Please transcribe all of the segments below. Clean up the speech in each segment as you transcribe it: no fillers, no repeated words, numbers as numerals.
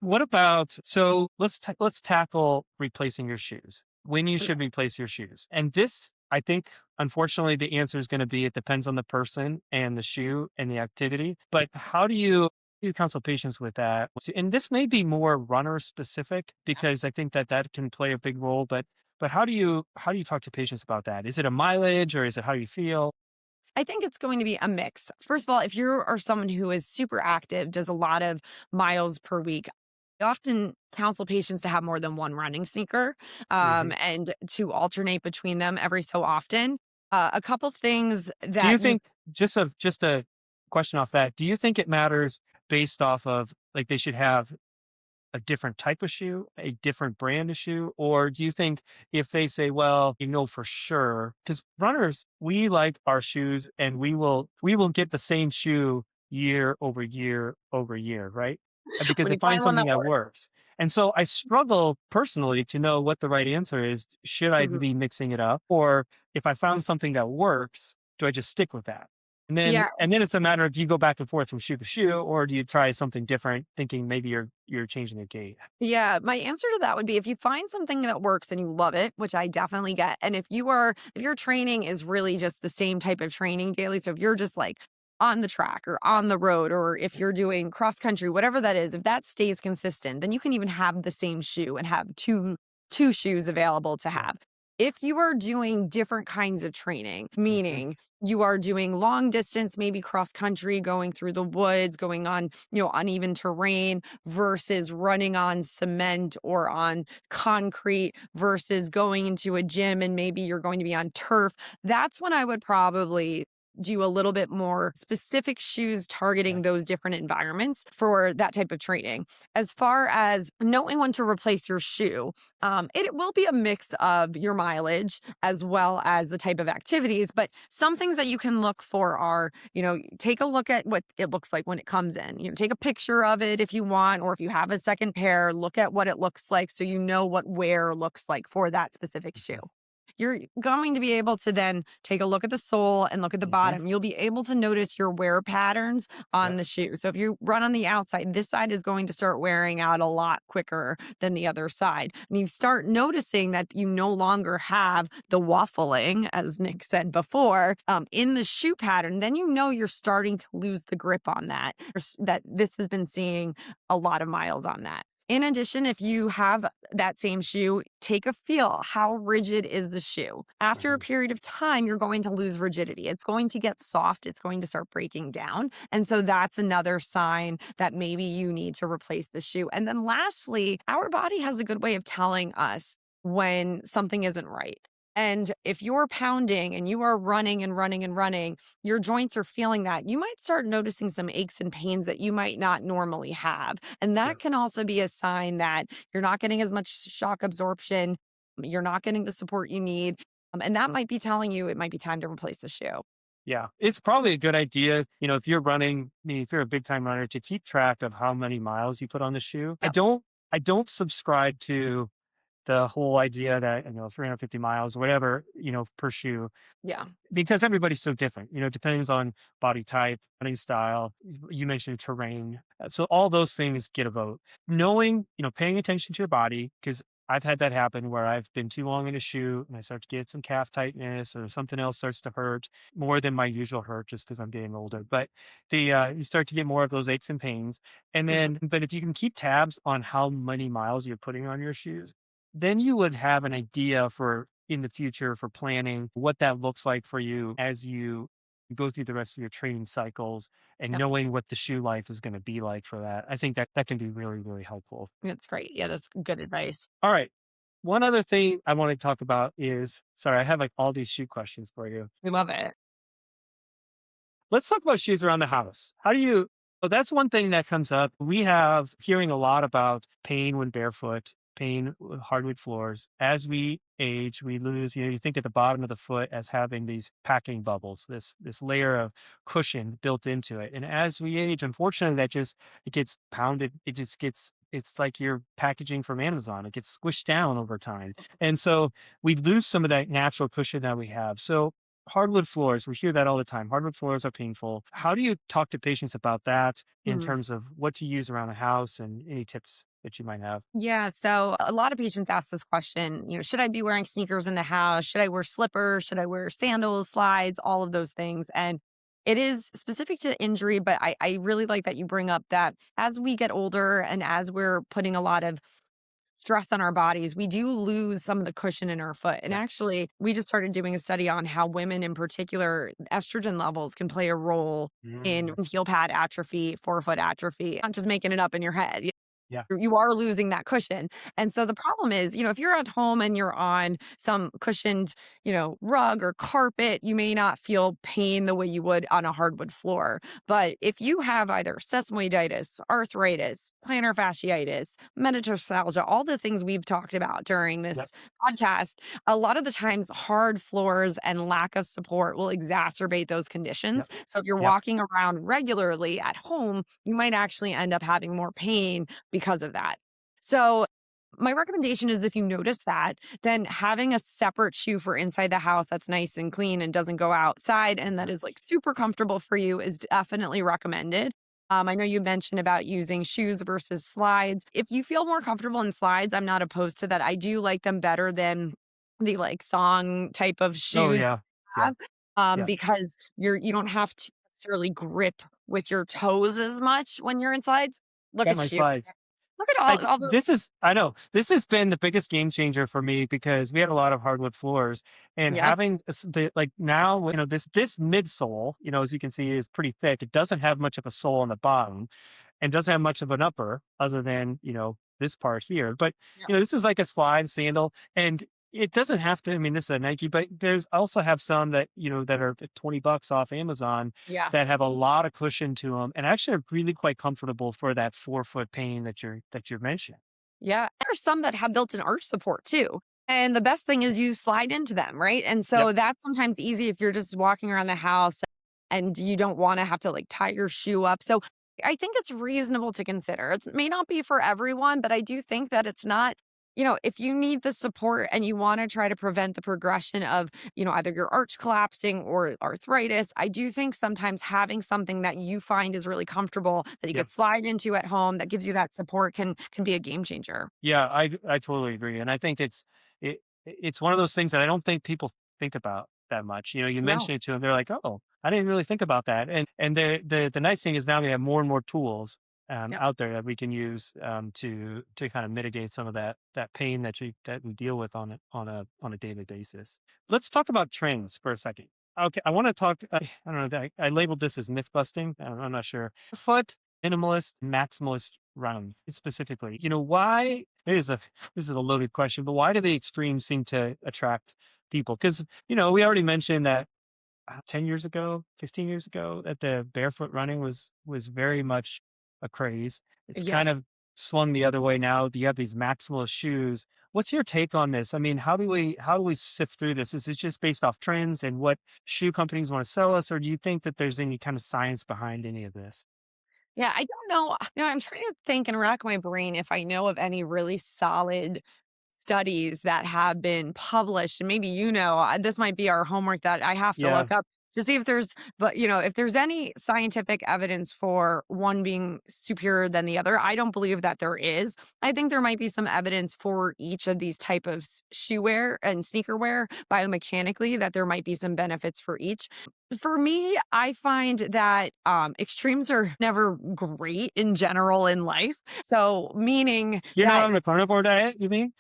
what about, so let's tackle replacing your shoes. When you should replace your shoes. And this, I think, unfortunately, the answer is going to be it depends on the person and the shoe and the activity. But how do you counsel patients with that? And this may be more runner specific because I think that can play a big role. But how do you talk to patients about that? Is it a mileage or is it how you feel? I think it's going to be a mix. First of all, if you are someone who is super active, does a lot of miles per week, I often counsel patients to have more than one running sneaker, Hmm. and to alternate between them every so often. A couple things Do you that you think, just a question off that? Do you think it matters based off of like they should have a different type of shoe, a different brand of shoe? Or do you think if they say, well, for sure, because runners, we like our shoes and we will get the same shoe year over year over year, right? Because when they you find find one something that that works. works. And so I struggle personally to know what the right answer is. Should I Mhm. be mixing it up? Or if I found something that works, do I just stick with that? And then Yeah, and then it's a matter of do you go back and forth from shoe to shoe, or do you try something different, thinking maybe you're changing the gait? yeah. My answer to that would be if you find something that works and you love it, which I definitely get. And if your training is really just the same type of training daily, so if you're just like on the track or on the road, or if you're doing cross country, whatever that is, if that stays consistent, then you can even have the same shoe and have two shoes available to Yeah. have. If you are doing different kinds of training, Mhm. meaning you are doing long distance, maybe cross country, going through the woods, going on, uneven terrain versus running on cement or on concrete versus going into a gym and maybe you're going to be on turf. That's when I would probably do a little bit more specific shoes targeting Yes. those different environments for that type of training. As far as knowing when to replace your shoe, it will be a mix of your mileage as well as the type of activities. But some things that you can look for are, take a look at what it looks like when it comes in. Take a picture of it if you want, or if you have a second pair, look at what it looks like so you know what wear looks like for that specific shoe. Mhm. You're going to be able to then take a look at the sole and look at the Mhm. bottom. You'll be able to notice your wear patterns on Yep. the shoe. So if you run on the outside, this side is going to start wearing out a lot quicker than the other side. And you start noticing that you no longer have the waffling, as Nick said before, in the shoe pattern, then you know you're starting to lose the grip on that. That this has been seeing a lot of miles on that. In addition, if you have that same shoe, take a feel. How rigid is the shoe? After a Mhm. period of time, you're going to lose rigidity. It's going to get soft. It's going to start breaking down. And so that's another sign that maybe you need to replace the shoe. And then lastly, our body has a good way of telling us when something isn't right. And if you're pounding and you are running and running and running, your joints are feeling that. You might start noticing some aches and pains that you might not normally have. And that Yep. can also be a sign that you're not getting as much shock absorption. You're not getting the support you need. And that might be telling you it might be time to replace the shoe. Yeah. It's probably a good idea, if you're running, I mean, if you're a big time runner, to keep track of how many miles you put on the shoe. I Yep. don't I don't subscribe to the whole idea that, 350 miles or whatever, per shoe, Yeah. because everybody's so different. It depends on body type, running style. You mentioned terrain. So all those things get a vote. Knowing, paying attention to your body, because I've had that happen where I've been too long in a shoe and I start to get some calf tightness or something else starts to hurt more than my usual hurt just because I'm getting older. But you start to get more of those aches and pains. And Mhm. but if you can keep tabs on how many miles you're putting on your shoes, then you would have an idea for in the future for planning what that looks like for you as you go through the rest of your training cycles and Yep. knowing what the shoe life is going to be like for that. I think that can be really, really helpful. That's great. Yeah, that's good advice. All right. One other thing I want to talk about is sorry, I have like all these shoe questions for you. We love it. Let's talk about shoes around the house. How do you well, that's one thing that comes up. We have hearing a lot about pain when barefoot, pain with hardwood floors. As we age, we lose, you think at the bottom of the foot as having these packing bubbles, this layer of cushion built into it. And as we age, unfortunately, it gets pounded. It just gets it's like you're packaging from Amazon. It gets squished down over time. And so we lose some of that natural cushion that we have. So hardwood floors, we hear that all the time. Hardwood floors are painful. How do you talk to patients about that in Mm. terms of what to use around the house and any tips? that you might have? Yeah, so a lot of patients ask this question, should I be wearing sneakers in the house? Should I wear slippers? Should I wear sandals, slides, all of those things? And it is specific to injury, but I really like that you bring up that as we get older and as we're putting a lot of stress on our bodies, we do lose some of the cushion in our foot. And Yeah. actually, we just started doing a study on how women in particular, estrogen levels can play a role in Mm, heel pad atrophy, forefoot atrophy, not just making it up in your head. yeah. You are losing that cushion. And so the problem is, if you're at home and you're on some cushioned, rug or carpet, you may not feel pain the way you would on a hardwood floor. But if you have either sesamoiditis, arthritis, plantar fasciitis, metatarsalgia, all the things we've talked about during Yep. this podcast, a lot of the times hard floors and lack of support will exacerbate those conditions. Yep. So if you're Yep. walking around regularly at home, you might actually end up having more pain because of that. So, my recommendation is if you notice that, then having a separate shoe for inside the house that's nice and clean and doesn't go outside and that is like super comfortable for you is definitely recommended. I know you mentioned about using shoes versus slides. If you feel more comfortable in slides, I'm not opposed to that. I do like them better than the like thong type of Oh, shoes yeah. I Yeah. have, Yeah. because you don't have to necessarily grip with your toes as much when you're in slides. Look Got at my you. slides. Look at Like, all the this is I know, this has been the biggest game changer for me because we had a lot of hardwood floors and Yep, having like now, this midsole, as you can see is pretty thick. It doesn't have much of a sole on the bottom and doesn't have much of an upper other than, this part here. But, yep, this is like a slide sandal and it doesn't have to, I mean, this is a Nike, but there's also have some that, that are $20 off Amazon yeah, that have a lot of cushion to them and actually are really quite comfortable for that forefoot pain that you're mentioning. yeah. There's some that have built-in arch support too, and the best thing is you slide into them, right? And Yep. so that's sometimes easy if you're just walking around the house and you don't wanna have to, like, tie your shoe up. So I think it's reasonable to consider. It may not be for everyone, but I do think that it's not if you need the support and you wanna try to prevent the progression of, either your arch collapsing or arthritis, I do think sometimes having something that you find is really comfortable that you Yep. could slide into at home that gives you that support can be a game changer. Yeah, I totally agree, and I think it's one of those things that I don't think people think about that much. You No. mention it to them, they're like, "Oh, I didn't really think about that." And the nice thing is now we have more and more tools Yep. out there that we can use to kind of mitigate some of that pain that we deal with on a daily basis. Let's talk about trends for a second. Okay, I want to talk. I don't know. I labeled this as myth busting. I'm not sure. Foot minimalist, maximalist run specifically. Why? This is a loaded question, but why do the extremes seem to attract people? Because we already mentioned that 10 years ago, 15 years ago, that the barefoot running was very much a craze. It's kind Yes. of swung the other way now. You have these maximalist shoes. What's your take on this? I mean, how do we sift through this? Is it just based off trends and what shoe companies want to sell us, or do you think that there's any kind of science behind any of this? Yeah, I don't know. I'm trying to think and rack my brain if I know of any really solid studies that have been published, and maybe this might be our homework that I have to Yeah. look up to see if there's but, if there's any scientific evidence for one being superior than the other. I don't believe that there is. I think there might be some evidence for each of these type of shoe wear and sneaker wear biomechanically that there might be some benefits for each. For me, I find that, extremes are never great in general in life. So, meaning You're not that on the carnivore diet, you mean?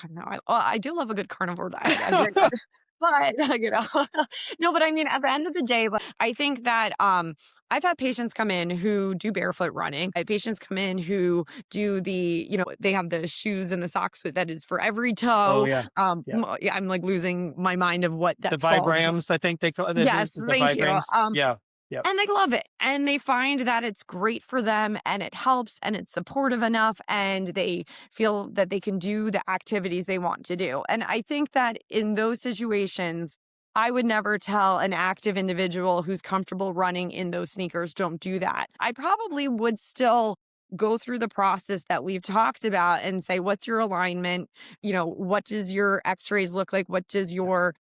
no, I do love a good carnivore diet, I get it. But, no, but I mean, at the end of the day, like, I think that, I've had patients come in who do barefoot running. I have patients come in who do they have the shoes and the socks that is for every Oh, toe. yeah. Yeah. Yeah, I'm, like, losing my mind of what The that's called. Vibrams, I think they call Yes, the thank you. Vibrams. Yeah. Yep. And they love it, and they find that it's great for them, and it helps, and it's supportive enough, and they feel that they can do the activities they want to do. And I think that in those situations, I would never tell an active individual who's comfortable running in those sneakers, "Don't do that." I probably would still go through the process that we've talked about and say, "What's your alignment? What does your X-rays look like? What does Yep. your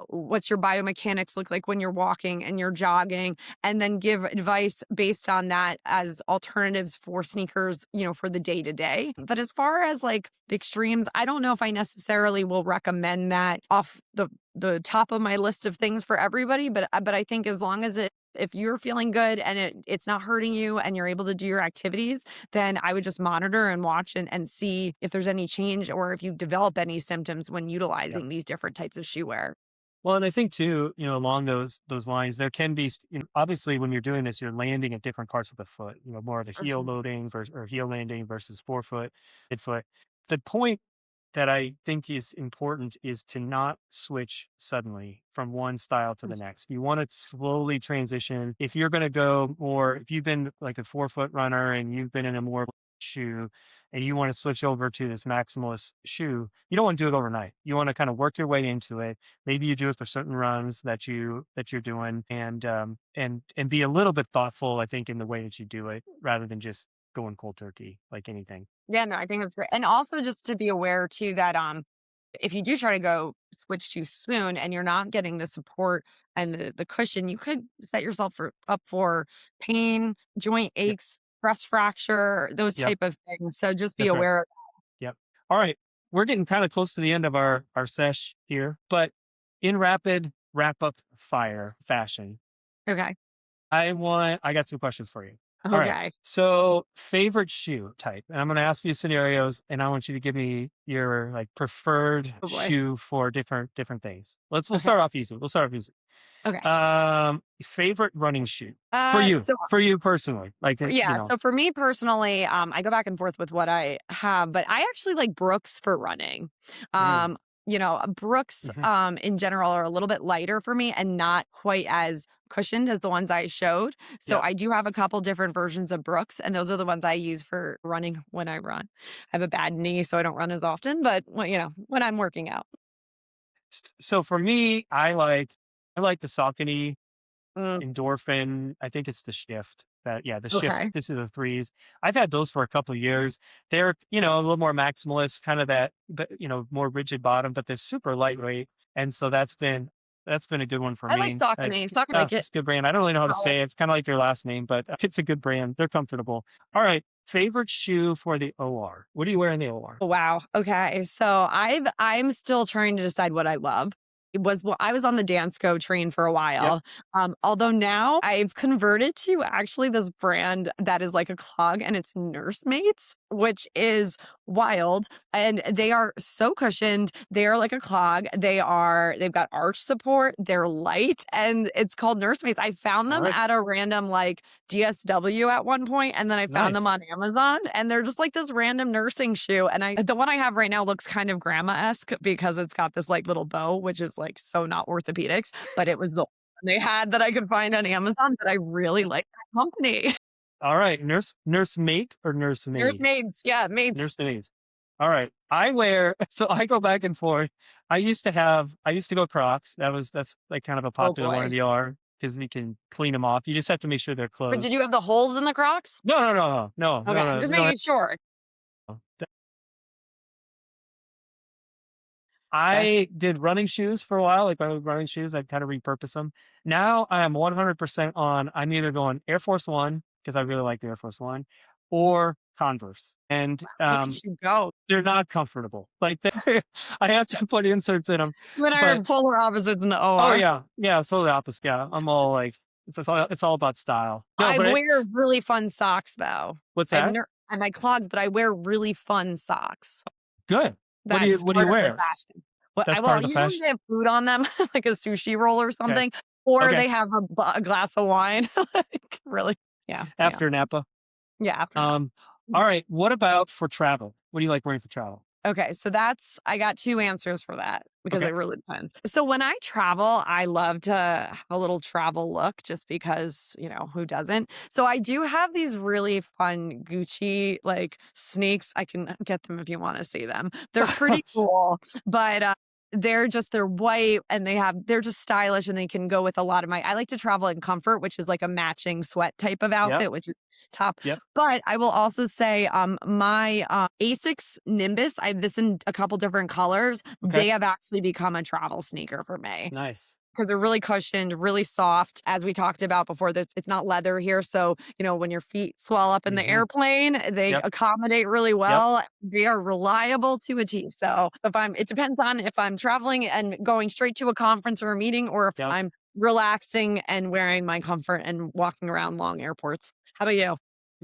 what's your biomechanics look like when you're walking and you're jogging, and then give advice based on that as alternatives for sneakers, for the day to day. But as far as like the extremes, I don't know if I necessarily will recommend that off the top of my list of things for everybody, but I think as long as if you're feeling good and it's not hurting you and you're able to do your activities, then I would just monitor and watch and see if there's any change or if you develop any symptoms when Yeah. utilizing these different types of shoe wear. Well, and I think too, along those lines, there can be, obviously when you're doing this, you're landing at different parts of the foot. More of a heel Mhm. loading versus or heel landing versus forefoot, midfoot. The point that I think is important is to not switch suddenly from one style to the next. You want to slowly transition. If you're going to go more, if you've been like a forefoot runner and you've been in a more shoe and you want to switch over to this maximalist shoe, you don't want to do it overnight. You want to kind of work your way into it. Maybe you do it for certain runs that you're doing, and be a little bit thoughtful, I think, in the way that you do it rather than just going cold turkey like anything. Yeah, no, I think that's great. And also just to be aware too that if you do try to go switch too soon and you're not getting the support and the cushion, you could set yourself up for pain, joint Yep. aches, stress fracture, those Yep. type of things. So just be That's right. aware. Yep. All right. We're getting kind of close to the end of our sesh here, but in rapid wrap up fire fashion, Okay. I got some questions for you. All right. Okay. So favorite shoe type. And I'm going to ask you scenarios and I want you to give me your like preferred Oh boy. shoe for different things. We'll Okay. start off easy. We'll start off easy. Okay. Favorite running shoe for you, So for you personally. Like, yeah, so for me personally, I go back and forth with what I have, but I actually like Brooks for running. mm, Brooks mhm. in general are a little bit lighter for me and not quite as cushioned as the ones I showed. So Yep. I do have a couple different versions of Brooks, and those are the ones I use for running when I run. I have a bad knee, so I don't run as often, but when I'm working out. So for me, I like the Saucony Mm, endorphin. I think it's the shift that, yeah, the shift. okay. This is the threes. I've had those for a couple of years. They're, a little more maximalist, kind of that, but more rigid bottom, but they're super lightweight. And so that's been a good one for I like me. Saucony. Saucony get It's a good brand. I don't really know how to say it. It's kind of like your last name, but it's a good brand. They're comfortable. All right. Favorite shoe for the OR. What do you wear in the OR? Wow. Okay. So I'm still trying to decide what I love. I was on the Dance Go train for a Yep. while. Although now I've converted to actually this brand that is like a clog and it's Nursemates, which is wild. And they are so cushioned. They are like a clog. They've got arch support. They're light and it's called Nursemates. I found All them right. at a random like DSW at one point, and then I found them Nice. on Amazon, and they're just like this random nursing shoe. And the one I have right now looks kind of grandma-esque because it's got this like little bow, which is like so not orthopedics, but it was the one they had that I could find on Amazon that I really like that company. All right. Nurse mate or nurse maid? Nursemates, yeah, mates. Nurse maids. All right. So I go back and forth. I used to go Crocs. That's like kind of a Oh popular one in boy. the R because you can clean them off. You just have to make sure they're But did closed. you have the holes in the Crocs? No, no, no, no, no, Okay, no, no. just We don't making sure. have. Okay. I did running shoes for a while, like my running shoes. I kind of repurpose them. Now I am 100% on. I'm either going Air Force One because I really like the Air Force One, or Converse, and Look at you go. they're not comfortable. Like I have to put inserts in them. You and I are But polar opposites in the oh OR. yeah, yeah, it's totally opposite. Yeah, I'm all like it's all about style. No, I but wear really fun socks though. what's I have that? I like clogs, but I wear really fun socks. Good. What do you That's what do you part of the wear? fashion. Well, That's part well, of the usually fashion. they have food on them, like a sushi roll or Okay. something, or Okay. they have a glass of wine. Like, really? Yeah, yeah, After Napa. yeah, after nap. Um. All right. What about for travel? What do you like wearing for travel? Okay, so I got 2 answers for that because it Okay. really depends. So when I travel, I love to have a little travel look just because, who doesn't? So I do have these really fun Gucci like sneaks. I can get them if you want to see them. They're pretty cool, but they're white and they're just stylish and they can go with a lot of I like to travel in comfort, which is like a matching sweat type of Yep. outfit, which is top. Yep. But I will also say, my Asics Nimbus, I have this in a couple different colors. Okay. They have actually become a travel sneaker for me. Nice. Because they're really cushioned, really soft. As we talked about before, that it's not leather here. So, when your feet swell up in the Hmm. airplane, they Yep. accommodate really Yep. well. They are reliable to a T. So it depends on if I'm traveling and going straight to a conference or a meeting, or if Yep. I'm relaxing and wearing my comfort and walking around long airports. How about you?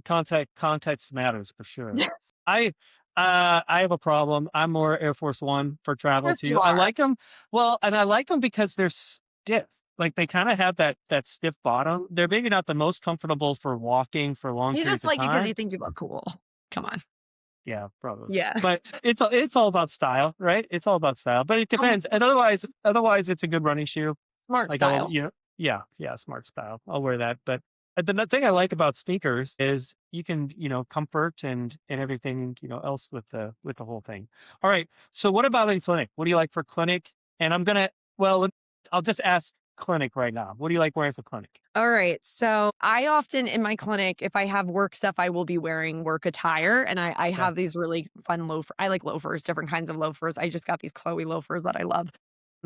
Context matters for sure. Yes. I I have a problem. I'm more Air Force One for Of travel course you too. I are. like them. Well, and I like them because they're stiff. Like they kind of have that stiff bottom. They're maybe not the most comfortable for walking for long You periods just of like it because time. you think you look cool. Come on. Yeah, probably. Yeah. But it's all about style, right? It's all about style. But it Oh, depends. And otherwise it's a good running shoe. smart Like I'll, style. yeah, yeah, smart style. I'll wear that. But the thing I like about sneakers is you can, comfort and everything, else with the whole thing. All right. So what about in clinic? What do you like for clinic? And I'll just ask clinic right now. What do you like wearing for clinic? All right. So I often in my clinic, if I have work stuff, I will be wearing work attire. And I Okay. have these really fun loafers. I like loafers, different kinds of loafers. I just got these Chloe loafers that I love.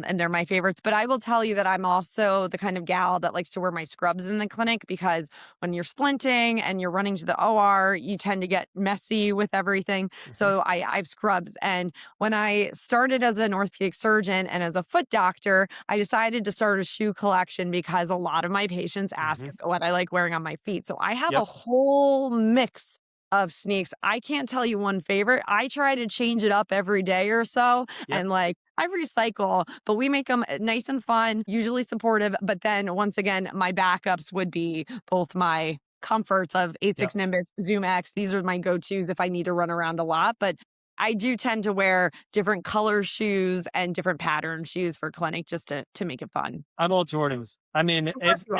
And they're my favorites. But I will tell you that I'm also the kind of gal that likes to wear my scrubs in the clinic because when you're splinting and you're running to the OR, you tend to get messy with everything. Hmm. So I have scrubs. And when I started as an orthopedic surgeon and as a foot doctor, I decided to start a shoe collection because a lot of my patients ask Hmm. what I like wearing on my feet. So I have a Yep. whole mix of sneaks. I can't tell you one favorite. I try to change it up every day or so. Yep. And like I recycle, but we make them nice and fun, usually supportive. But then once again, my backups would be both my comforts of Yep. 86 Nimbus, Zoom X. These are my go tos if I need to run around a lot. But I do tend to wear different color shoes and different pattern shoes for clinic just to make it fun. I'm all Jordans. I mean, Of course you are.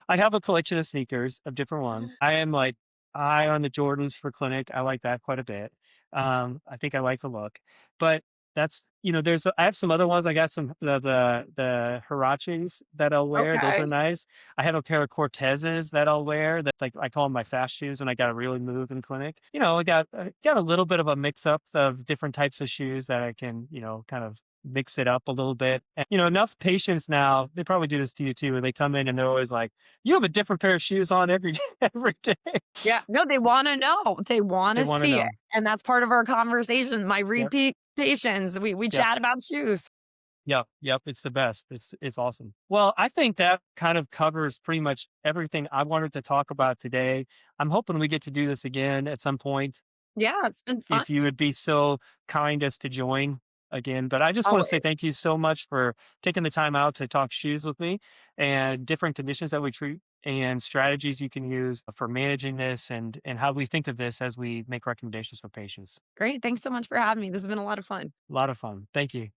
I have a collection of sneakers of different ones. I am like high on the Jordans for clinic. I like that quite a bit. I think I like the look, but I have some other ones. I got some the Huaraches that I'll wear. Those are Okay. nice. I have a pair of Cortezes that I'll wear. That like I call them my fast shoes when I got to really move in clinic. I got a little bit of a mix up of different types of shoes that I can kind of mix it up a little bit. And, enough patients now, they probably do this to you too, where they come in and they're always like, you have a different pair of shoes on every day, every day. Yeah. No, they wanna know. They They wanna want to see it, know. and that's part of our conversation. My Yep. repeat patients, we Yep. chat about shoes. Yep. Yep. It's the best. It's awesome. Well, I think that kind of covers pretty much everything I wanted to talk about today. I'm hoping we get to do this again at some point. Yeah, it's been fun. If you would be so kind as to join again. But I just want to say Always. thank you so much for taking the time out to talk shoes with me and different conditions that we treat and strategies you can use for managing this and how we think of this as we make recommendations for patients. Great. Thanks so much for having me. This has been a lot of fun. A lot of fun. Thank you.